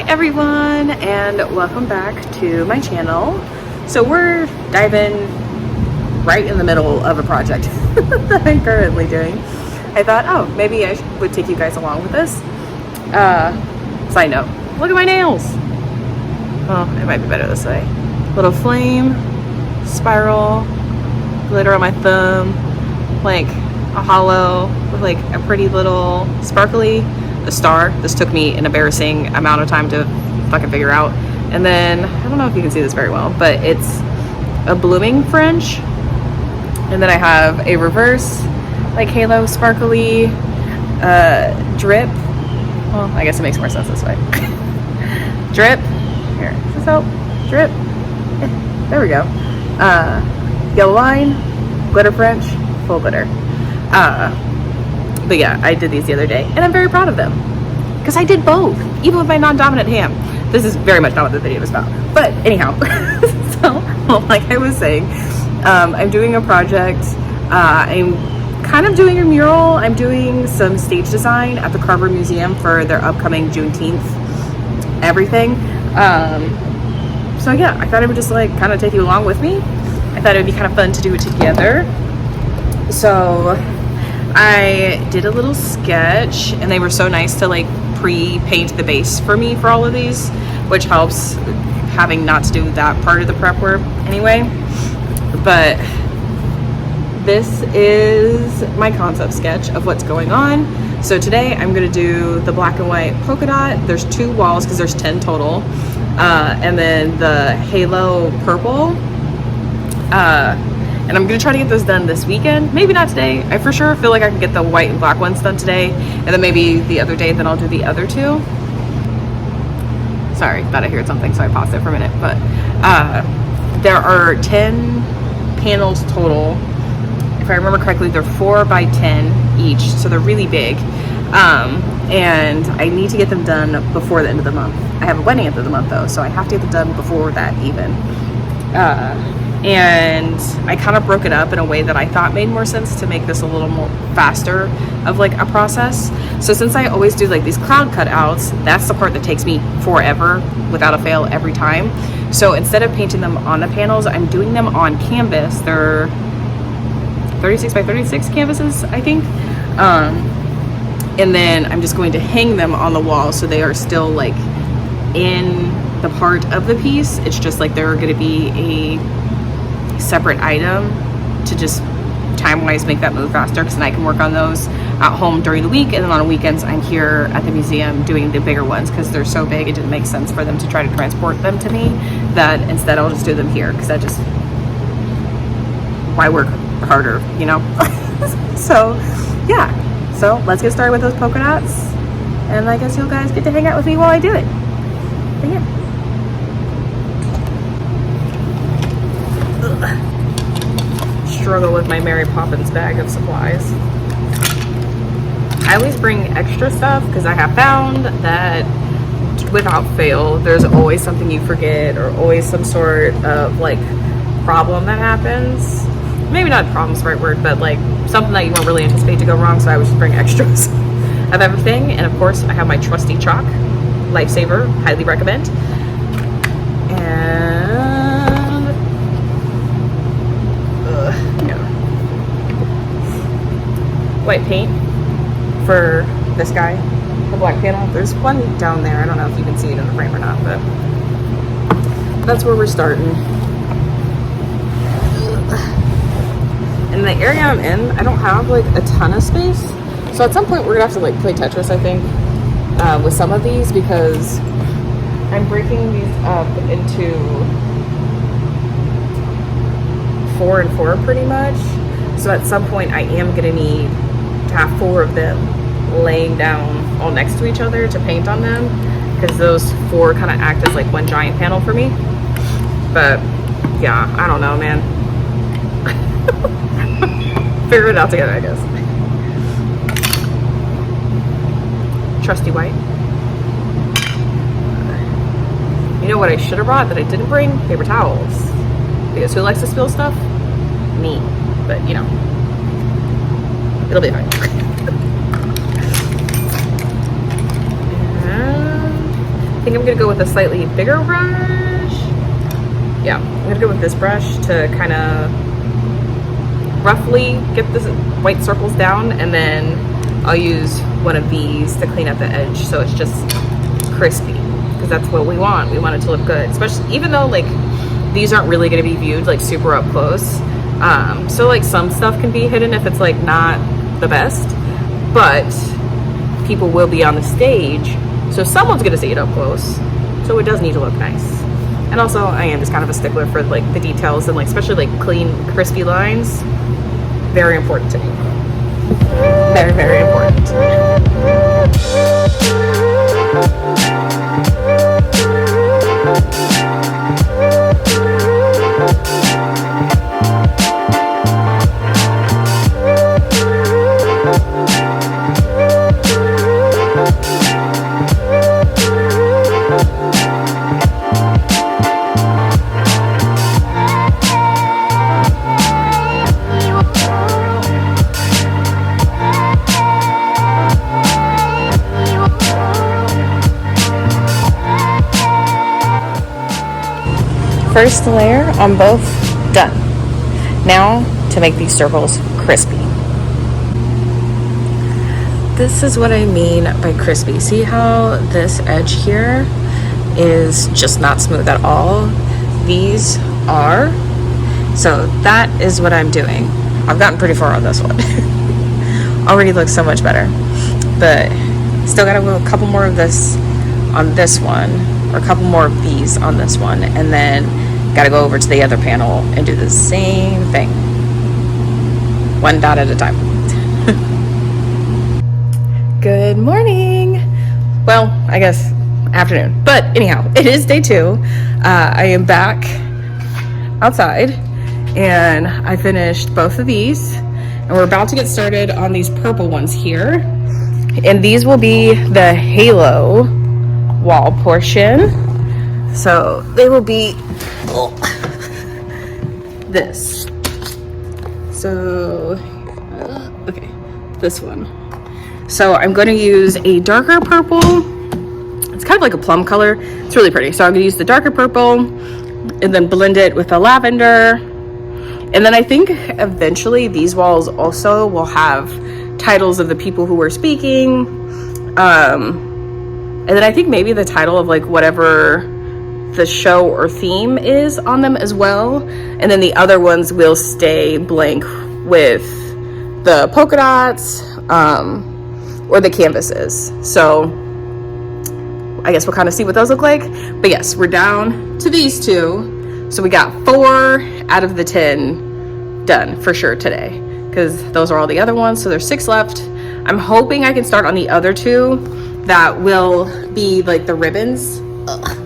everyone, and welcome back to my channel. So we're diving right in the middle of a project that I'm currently doing. I thought, oh, maybe I would take you guys along with this. Side note, look at my nails. Oh, it might be better this way. Little flame, spiral, glitter on my thumb, like a hollow with like a pretty little sparkly, a star. This took me an embarrassing amount of time to fucking figure out. And then, I don't know if you can see this very well, but it's a blooming French. And then I have a reverse, like halo, sparkly, drip. Well, I guess it makes more sense this way. Drip. Here, does this help? Drip. There we go. Yellow line, glitter French, full glitter. But yeah, I did these the other day, and I'm very proud of them because I did both, even with my non-dominant hand. This is very much not what the video is about, but anyhow. So, like I was saying, I'm doing a project. I'm kind of doing a mural. I'm doing some stage design at the Carver Museum for their upcoming Juneteenth everything. So yeah, I thought I would just like kind of take you along with me. I thought it would be kind of fun to do it together. So I did a little sketch, and they were so nice to like pre-paint the base for me for all of these, which helps having not to do that part of the prep work anyway. But this is my concept sketch of what's going on. So today I'm going to do the black and white polka dot. There's 2 walls because there's 10 total, and then the halo purple. And I'm gonna try to get those done this weekend. Maybe not today. I for sure feel like I can get the white and black ones done today, and then maybe the other day, then I'll do the other 2. Sorry, thought I heard something, so I paused it for a minute. But there are 10 panels total. If I remember correctly, they're 4 by 10 each, so they're really big. And I need to get them done before the end of the month. I have a wedding at the end of the month though, so I have to get them done before that even. And I kind of broke it up in a way that I thought made more sense to make this a little more faster of like a process. So since I always do like these cloud cutouts, that's the part that takes me forever without a fail every time. So instead of painting them on the panels, I'm doing them on canvas. They're 36 by 36 canvases, I think. And then I'm just going to hang them on the wall so they are still like in the part of the piece. It's just like they're going to be a separate item to just time-wise make that move faster, because then I can work on those at home during the week, and then on weekends I'm here at the museum doing the bigger ones because they're so big it didn't make sense for them to try to transport them to me, that instead I'll just do them here because that just, why work harder, you know? So yeah, so let's get started with those polka dots, and I guess you guys get to hang out with me while I do it. But yeah. Struggle with my Mary Poppins bag of supplies. I always bring extra stuff because I have found that without fail there's always something you forget, or always some sort of like problem that happens. Maybe not problem's the right word, but like something that you won't really anticipate to go wrong, so I would just bring extras of everything. And of course I have my trusty chalk, lifesaver, highly recommend. And white paint for this guy, the black panel. There's one down there. I don't know if you can see it in the frame or not, but that's where we're starting. In the area I'm in, I don't have like a ton of space, so at some point we're gonna have to like play Tetris, I think, with some of these, because I'm breaking these up into 4 and 4 pretty much. So at some point I am gonna need to have 4 of them laying down all next to each other to paint on them, because those 4 kind of act as like one giant panel for me. But yeah, I don't know, man. Figure it out together, I guess. Trusty white. You know what I should have brought that I didn't bring? Paper towels. Because who likes to spill stuff? Me. But you know, it'll be fine. think I'm gonna go with a slightly bigger brush. Yeah, I'm gonna go with this brush to kind of roughly get the white circles down, and then I'll use one of these to clean up the edge so it's just crispy, because that's what we want. We want it to look good, especially even though like these aren't really going to be viewed like super up close. So like some stuff can be hidden if it's like not the best, but people will be on the stage, so someone's going to see it up close, so it does need to look nice. And also I am just kind of a stickler for like the details and like especially like clean crispy lines. Very important to me. Very, very important. First layer on both, done. Now to make these circles crispy. This is what I mean by crispy. See how this edge here is just not smooth at all? These are. So that is what I'm doing. I've gotten pretty far on this one. Already looks so much better. But still gotta go a couple more of this on this one, or a couple more of these on this one, and then gotta go over to the other panel and do the same thing. One dot at a time. Good morning. Well, I guess afternoon, but anyhow, it is day 2. I am back outside and I finished both of these, and we're about to get started on these purple ones here, and these will be the halo wall portion. So they will be this. So okay, this one. So I'm going to use a darker purple. It's kind of like a plum color. It's really pretty. So I'm going to use the darker purple and then blend it with the lavender. And then I think eventually these walls also will have titles of the people who were speaking. And then I think maybe the title of like whatever the show or theme is on them as well. And then the other ones will stay blank with the polka dots or the canvases. So I guess we'll kind of see what those look like. But yes, we're down to these 2. So we got 4 out of the 10 done for sure today, because those are all the other ones. So there's 6 left. I'm hoping I can start on the other 2 that will be like the ribbons. Ugh.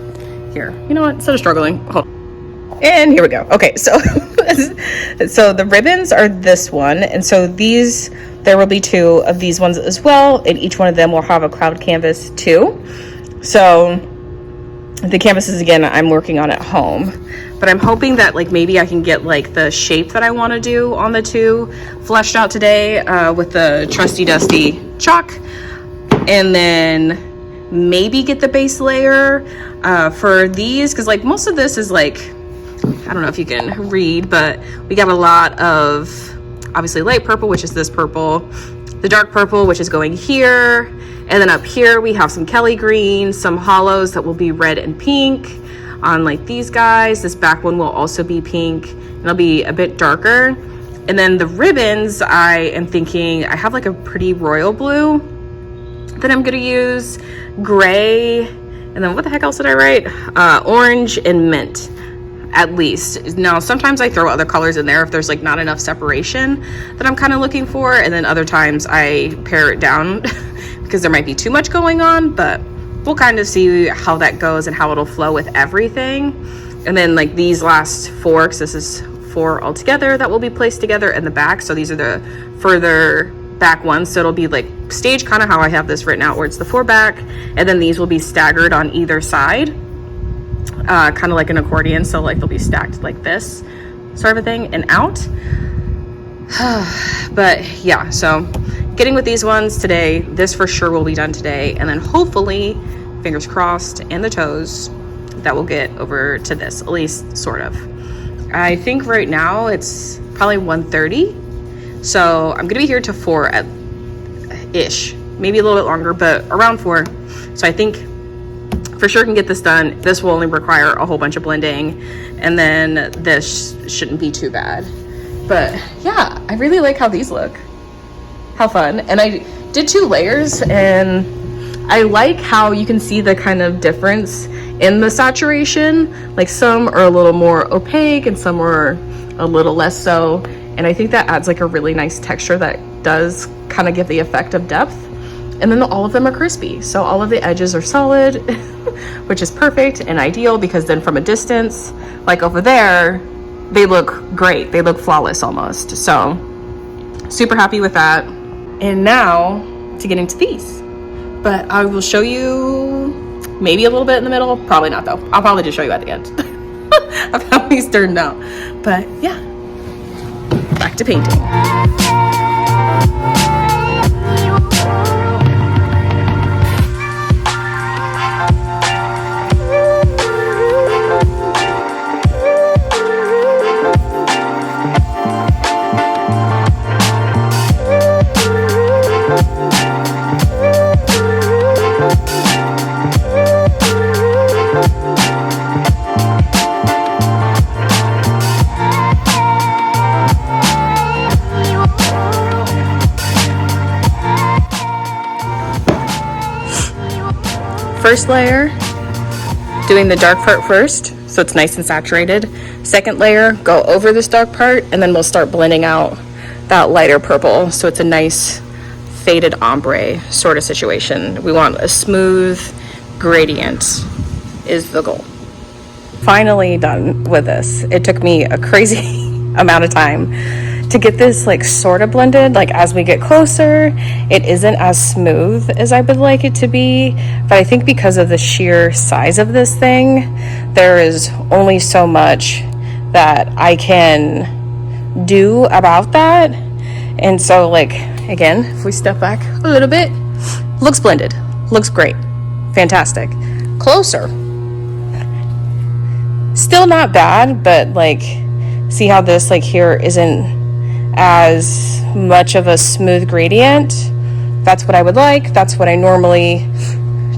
Here, you know what, instead of struggling, hold on. And here we go. Okay, so so the ribbons are this one, and so these, there will be 2 of these ones as well, and each one of them will have a cloud canvas too. So the canvases, again, I'm working on at home, but I'm hoping that like maybe I can get like the shape that I want to do on the 2 fleshed out today with the trusty dusty chalk, and then maybe get the base layer for these, because like most of this is like, I don't know if you can read, but we got a lot of obviously light purple, which is this purple, the dark purple, which is going here, and then up here we have some Kelly green, some hollows that will be red and pink on like these guys. This back one will also be pink, and it'll be a bit darker. And then the ribbons, I am thinking I have like a pretty royal blue that I'm gonna use, gray, and then what the heck else did I write? Orange and mint, at least. Now, sometimes I throw other colors in there if there's like not enough separation that I'm kind of looking for, and then other times I pare it down because there might be too much going on, but we'll kind of see how that goes and how it'll flow with everything. And then like these last 4, because this is 4 altogether that will be placed together in the back. So these are the further back ones, so it'll be like stage kind of how I have this written out, where it's the 4 back, and then these will be staggered on either side, kind of like an accordion. So like they'll be stacked like this sort of a thing and out. But yeah, so getting with these ones today, this for sure will be done today, and then hopefully fingers crossed, and the toes, that we'll get over to this, at least sort of. I think right now it's probably 1:30, so I'm gonna be here till 4-ish, maybe a little bit longer, but around 4. So I think for sure can get this done. This will only require a whole bunch of blending, and then this shouldn't be too bad. But yeah, I really like how these look. How fun. And I did 2 layers, and I like how you can see the kind of difference in the saturation. Like some are a little more opaque and some are a little less so. And I think that adds like a really nice texture that does kind of give the effect of depth. And then all of them are crispy. So all of the edges are solid, which is perfect and ideal, because then from a distance, like over there, they look great. They look flawless almost. So super happy with that. And now to getting to these. But I will show you maybe a little bit in the middle. Probably not though. I'll probably just show you at the end of how these turned out. But yeah, back to painting. First layer, doing the dark part first, so it's nice and saturated. Second layer, go over this dark part, and then we'll start blending out that lighter purple, so it's a nice faded ombre sort of situation. We want a smooth gradient is the goal. Finally done with this. It took me a crazy amount of time to get this like sort of blended. Like as we get closer, it isn't as smooth as I would like it to be, but I think because of the sheer size of this thing, there is only so much that I can do about that. And so like, again, if we step back a little bit, looks blended, looks great, fantastic. Closer, still not bad, but like, see how this like here isn't as much of a smooth gradient. That's what I would like. That's what I normally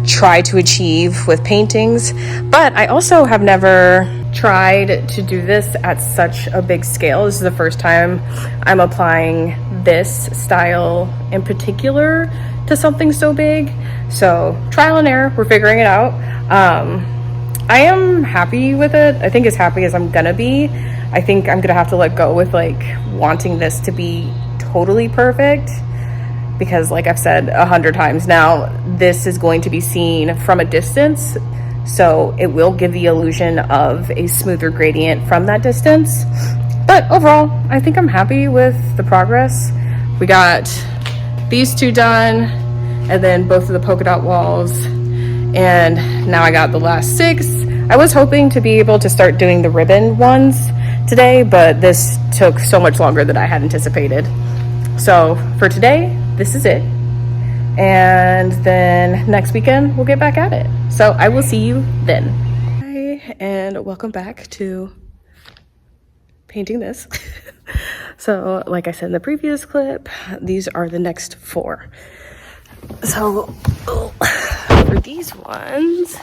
try to achieve with paintings. But I also have never tried to do this at such a big scale. This is the first time I'm applying this style in particular to something so big. So trial and error, we're figuring it out. I am happy with it. I think as happy as I'm gonna be. I think I'm gonna have to let go with like wanting this to be totally perfect, because like I've said 100 times now, this is going to be seen from a distance, so it will give the illusion of a smoother gradient from that distance. But overall, I think I'm happy with the progress. We got these 2 done, and then both of the polka dot walls, and now I got the last 6. I was hoping to be able to start doing the ribbon ones today, but this took so much longer than I had anticipated. So for today, this is it. And then next weekend, we'll get back at it. So I will see you then. Hi, and welcome back to painting this. So like I said in the previous clip, these are the next 4. So for these ones,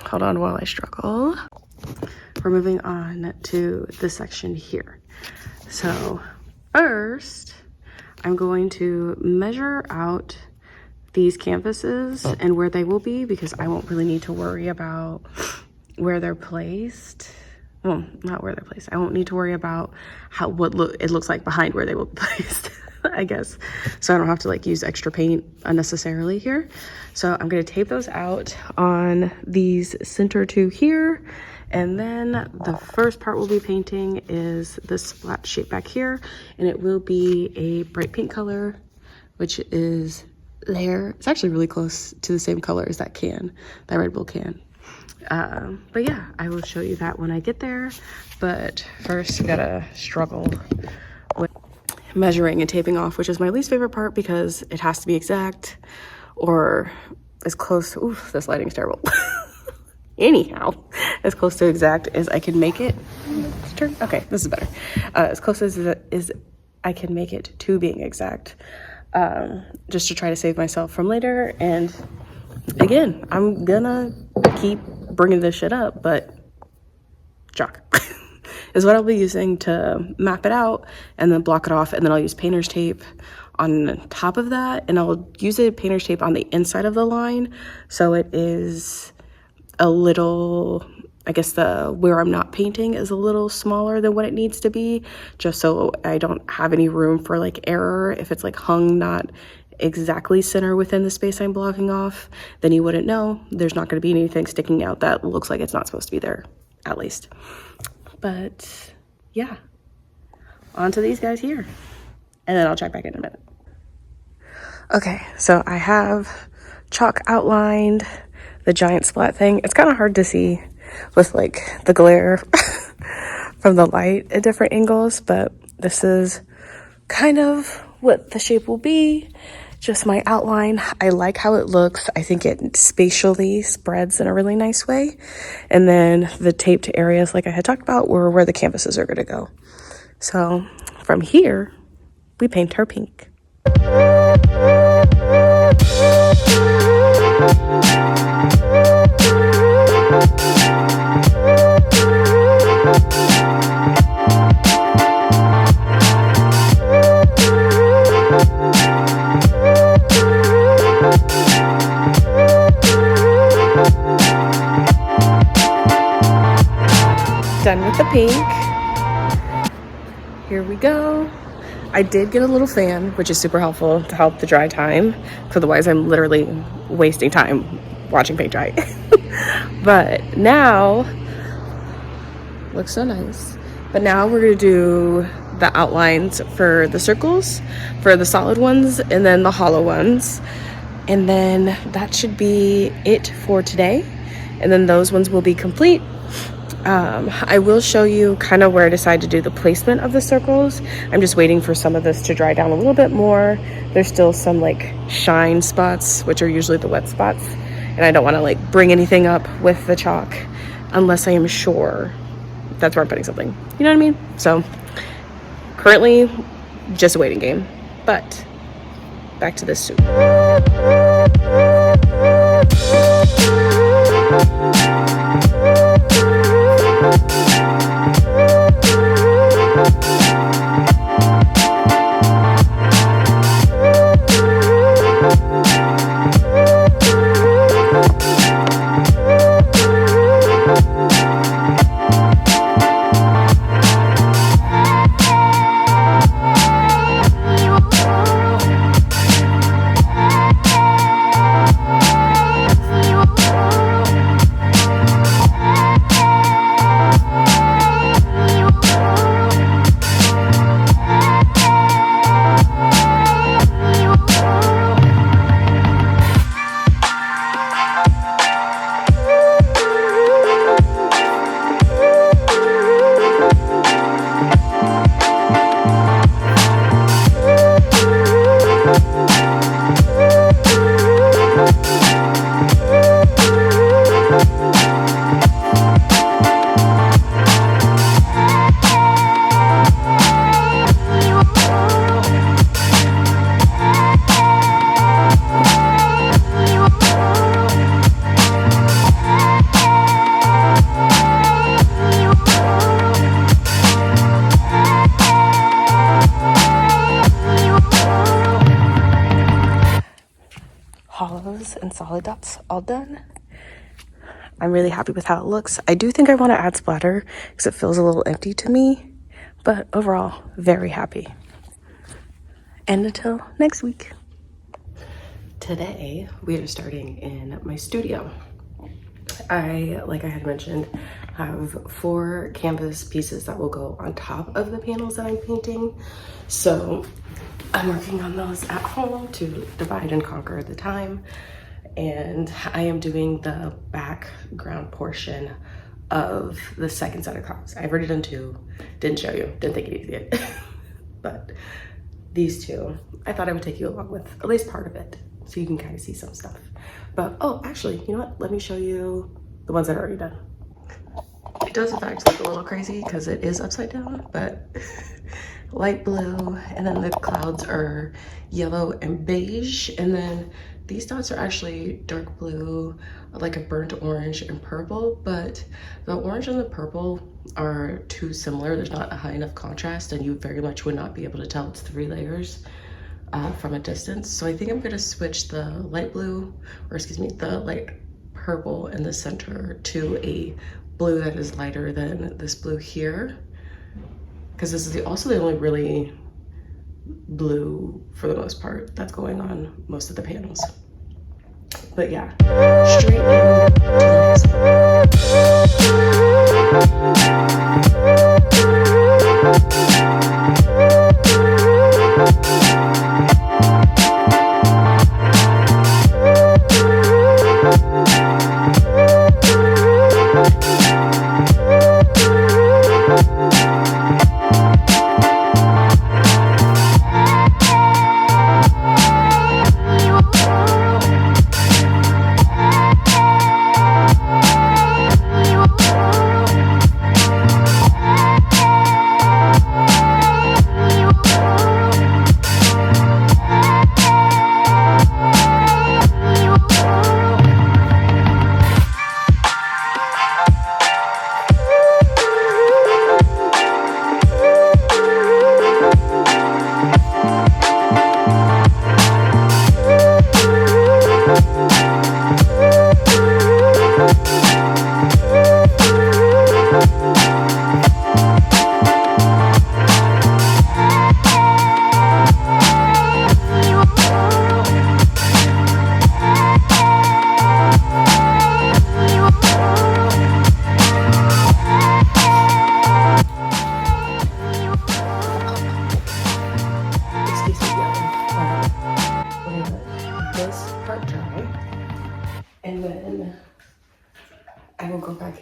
hold on while I struggle. We're moving on to this section here. So first, I'm going to measure out these canvases and where they will be, because I won't really need to worry about where they're placed. Well, not where they're placed. I won't need to worry about it looks like behind where they will be placed, I guess. So I don't have to like use extra paint unnecessarily here. So I'm gonna tape those out on these center 2 here. And then the first part we'll be painting is this flat shape back here, and it will be a bright pink color, which is there. It's actually really close to the same color as that can, that Red Bull can. But yeah, I will show you that when I get there. But first, I gotta struggle with measuring and taping off, which is my least favorite part because it has to be exact, or as close, oof, this lighting's terrible. Anyhow, as close to exact as I can make it. Okay, this is better. As close as I can make it to being exact, just to try to save myself from later. And again, I'm gonna keep bringing this shit up, but chalk is what I'll be using to map it out and then block it off, and then I'll use painter's tape on top of that, and I'll use a painter's tape on the inside of the line so it is a little, I guess where I'm not painting is a little smaller than what it needs to be, just so I don't have any room for like error. If it's like hung not exactly center within the space I'm blocking off, then you wouldn't know. There's not going to be anything sticking out that looks like it's not supposed to be there, at least. But yeah, on to these guys here, and then I'll check back in a minute. Okay, so I have chalk outlined the giant splat thing. It's kind of hard to see with like the glare from the light at different angles, but this is kind of what the shape will be. Just my outline. I like how it looks. I think it spatially spreads in a really nice way. And then the taped areas, like I had talked about, were where the canvases are going to go. So from here, we paint her pink. Done with the pink. Here we go. I did get a little fan, which is super helpful to help the dry time, because otherwise I'm literally wasting time watching paint dry. But now, looks so nice. But now we're gonna do the outlines for the circles, for the solid ones, and then the hollow ones. And then that should be it for today. And then those ones will be complete. I will show you kind of where I decide to do the placement of the circles. I'm just waiting for some of this to dry down a little bit more. There's still some like shine spots, which are usually the wet spots, and I don't want to like bring anything up with the chalk unless I am sure that's where I'm putting something, you know what I mean? So currently just a waiting game, but back to this suit. Hollows and solid dots all done. I'm really happy with how it looks. I do think I want to add splatter because it feels a little empty to me, but overall, very happy. And until next week. Today, we are starting in my studio. Like I had mentioned, have 4 canvas pieces that will go on top of the panels that I'm painting. So I'm working on those at home to divide and conquer the time. And I am doing the background portion of the second set of cards. I've already done 2, didn't show you, didn't think it easy. But these 2, I thought I would take you along with at least part of it. so you can kind of see some stuff. But, oh, actually, you know what? Let me show you the ones that are already done. It does in fact look a little crazy because it is upside down, but light blue, and then the clouds are yellow and beige, and then these dots are actually dark blue, like a burnt orange and purple, but the orange and the purple are too similar. There's not a high enough contrast, and you very much would not be able to tell it's 3 layers from a distance. So I think I'm gonna switch the light blue, or excuse me, the light purple in the center to a blue that is lighter than this blue here, because this is also the only really blue, for the most part, that's going on most of the panels. But yeah, straight in to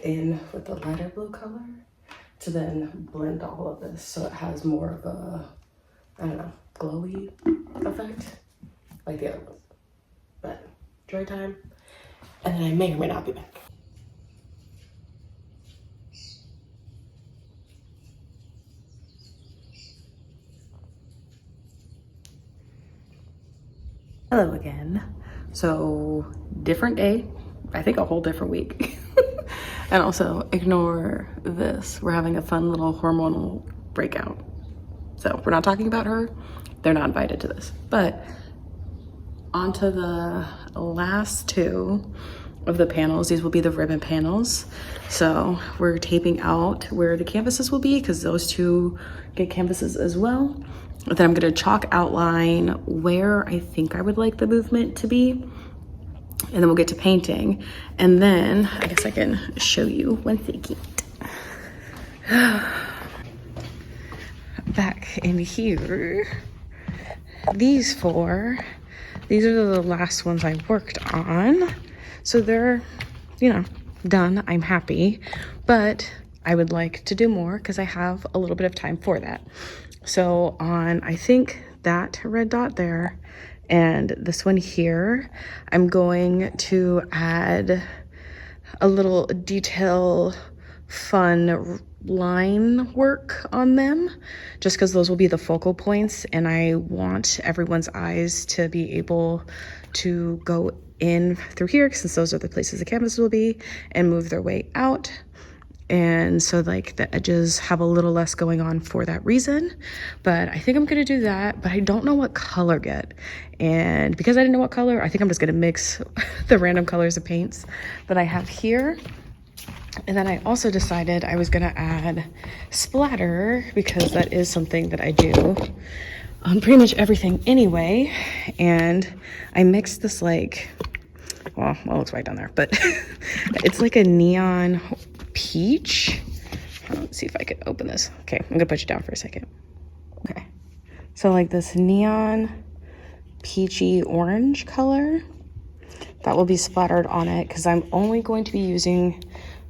the in with the lighter blue color to then blend all of this so it has more of a, I don't know, glowy effect like the other ones. But dry time, and then I may or may not be back. Hello again. So different day, I think a whole different week. And also ignore this. We're having a fun little hormonal breakout. So we're not talking about her. They're not invited to this. But onto the last 2 of the panels. These will be the ribbon panels. So we're taping out where the canvases will be because those 2 get canvases as well. And then I'm gonna chalk outline where I think I would like the movement to be. And then we'll get to painting. And then I guess I can show you one second. Back in here, these 4, these are the last ones I worked on. So they're, you know, done. I'm happy, but I would like to do more because I have a little bit of time for that. So on, I think that red dot there, and this one here, I'm going to add a little detail, fun line work on them, just because those will be the focal points, and I want everyone's eyes to be able to go in through here, since those are the places the canvas will be, and move their way out. And so like the edges have a little less going on for that reason. But I think I'm gonna do that, but I don't know what color yet. And because I didn't know what color, I think I'm just gonna mix the random colors of paints that I have here. And then I also decided I was gonna add splatter, because that is something that I do on pretty much everything anyway. And I mixed this like, well, it's right down there, but it's like a neon peach. Let's see if I can open this. Okay, I'm gonna put you down for a second. Okay, so like this neon peachy orange color that will be splattered on it, because I'm only going to be using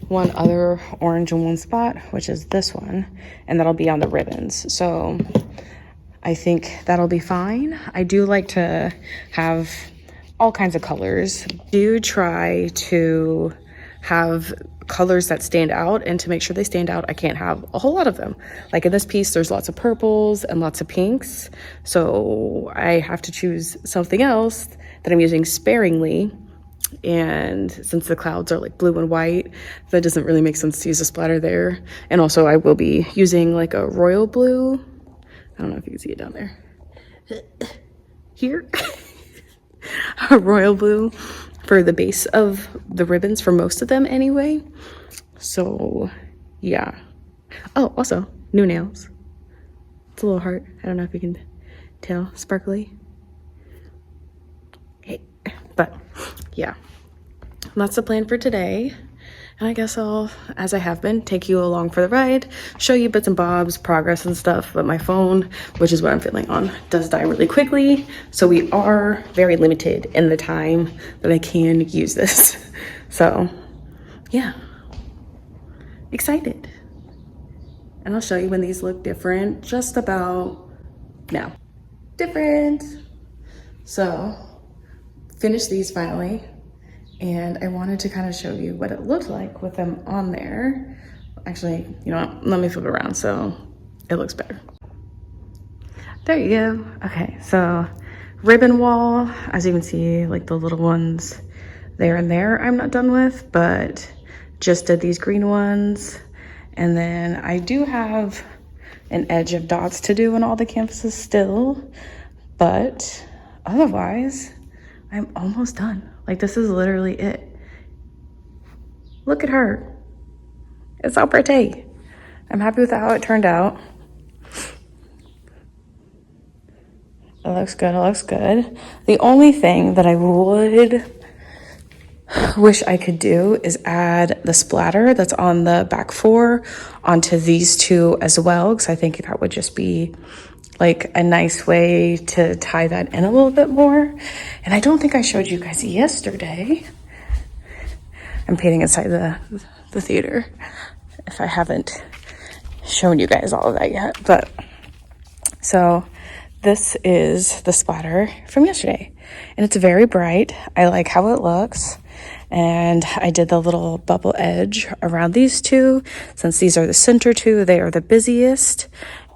one other orange in one spot, which is this one, and that'll be on the ribbons. So I think that'll be fine. I do like to have all kinds of colors. Do try to have colors that stand out, and to make sure they stand out, I can't have a whole lot of them. Like in this piece, there's lots of purples and lots of pinks. So I have to choose something else that I'm using sparingly. And since the clouds are like blue and white, that doesn't really make sense to use a splatter there. And also I will be using like a royal blue. I don't know if you can see it down there. Here. A royal blue for the base of the ribbons for most of them anyway. So yeah. Oh, also new nails. It's a little heart. I don't know if you can tell. Sparkly. Hey, but yeah, that's the plan for today. And I guess I'll, as I have been, take you along for the ride, show you bits and bobs, progress and stuff. But my phone, which is what I'm filming on, does die really quickly. So we are very limited in the time that I can use this. So yeah, excited. And I'll show you when these look different, just about now. Different. So finished these finally. And I wanted to kind of show you what it looked like with them on there. Actually, you know what? Let me flip it around so it looks better. There you go. Okay, so ribbon wall, as you can see, like the little ones there and there I'm not done with, but just did these green ones. And then I do have an edge of dots to do on all the canvases still, but otherwise I'm almost done. Like, this is literally it. Look at her. It's so pretty. I'm happy with how it turned out. It looks good, it looks good. The only thing that I would wish I could do is add the splatter that's on the back four onto these two as well, because I think that would just be like a nice way to tie that in a little bit more. And I don't think I showed you guys yesterday. I'm painting inside the theater, if I haven't shown you guys all of that yet. But so this is the splatter from yesterday, and it's very bright. I like how it looks. And I did the little bubble edge around these two. Since these are the center two, they are the busiest.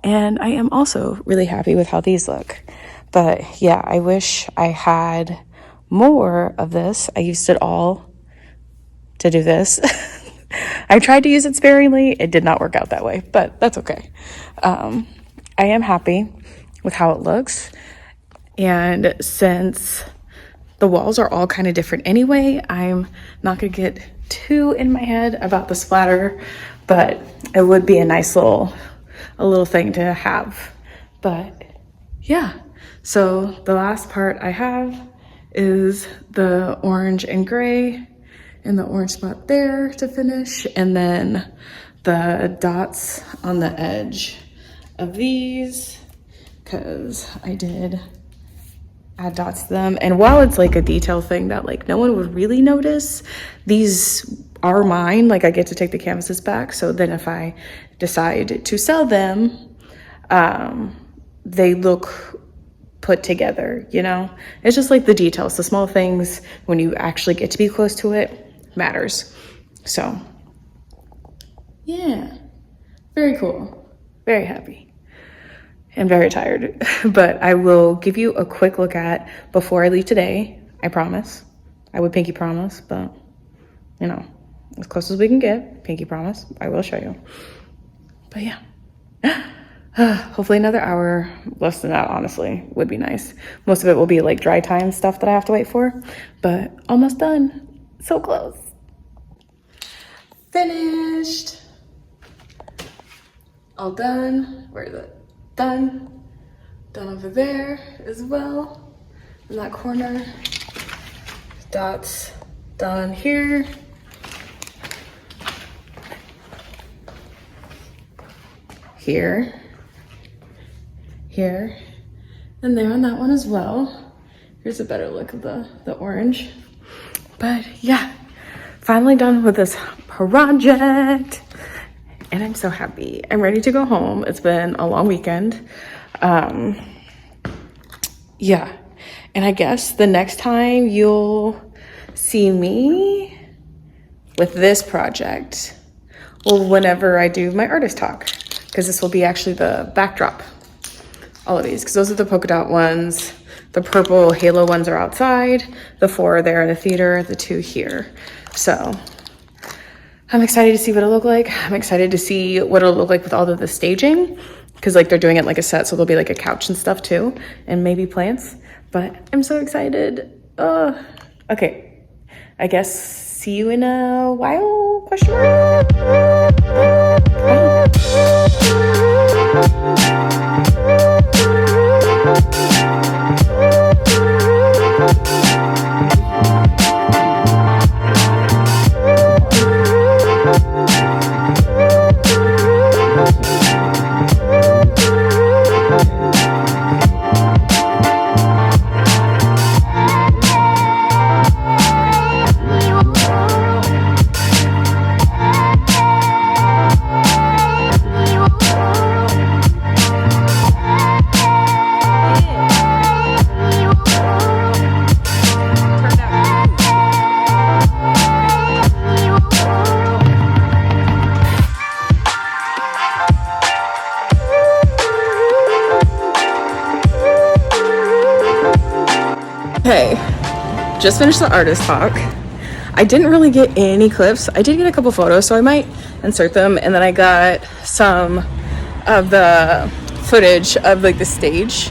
And I am also really happy with how these look. But yeah, I wish I had more of this. I used it all to do this. I tried to use it sparingly. It did not work out that way, but that's okay. I am happy with how it looks. And since the walls are all kind of different anyway, I'm not gonna get too in my head about the splatter, but it would be a nice little thing to have. But yeah, so the last part I have is the orange and gray and the orange spot there to finish, and then the dots on the edge of these, because I did add dots to them. And while it's like a detail thing that like no one would really notice, these are mine. Like, I get to take the canvases back, so then if I decide to sell them, they look put together, you know? It's just like the details, the small things, when you actually get to be close to it, matters. So yeah, very cool, very happy, and very tired. But I will give you a quick look at before I leave today. I promise. I would pinky promise, but you know, as close as we can get, pinky promise, I will show you. But yeah, hopefully another hour, less than that honestly would be nice. Most of it will be like dry time stuff that I have to wait for, but almost done. So close. Finished. All done. Where is it? Done. Done over there as well. In that corner. Dots done here. Here. Here. And there on that one as well. Here's a better look of the orange. But yeah, finally done with this project. And I'm so happy. I'm ready to go home. It's been a long weekend. Yeah. And I guess the next time you'll see me with this project, well, whenever I do my artist talk, because this will be actually the backdrop. All of these, because those are the polka dot ones. The purple halo ones are outside. The 4 are there in the theater, the 2 here. So I'm excited to see what it'll look like. I'm excited to see what it'll look like with all of the staging, because like they're doing it like a set, so there'll be like a couch and stuff too, and maybe plants. But I'm so excited. Okay, I guess see you in a while, question mark? Bye. Okay, just finished the artist talk. I didn't really get any clips. I did get a couple photos, so I might insert them. And then I got some of the footage of like the stage,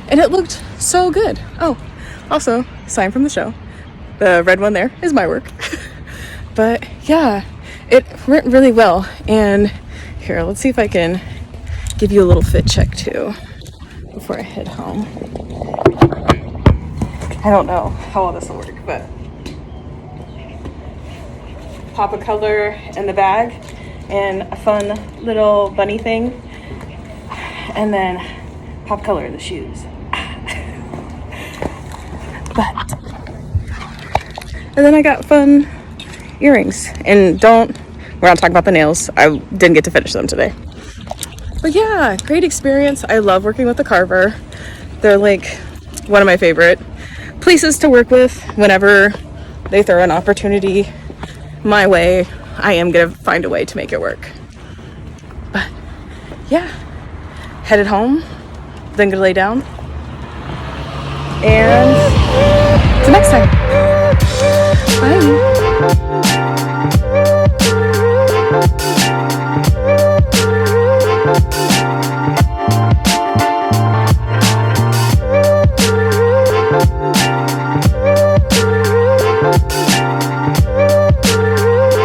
and it looked so good. Oh, also, sign from the show. The red one there is my work. But yeah, it went really well. And here, let's see if I can give you a little fit check too before I head home. I don't know how all this will work, but pop a color in the bag and a fun little bunny thing, and then pop color in the shoes. And then I got fun earrings, and we're not talking about the nails. I didn't get to finish them today. But yeah, great experience. I love working with the Carver. They're like one of my favorite places to work with. Whenever they throw an opportunity my way, I am gonna find a way to make it work. But yeah, headed home, then gonna lay down, and till next time. Bye.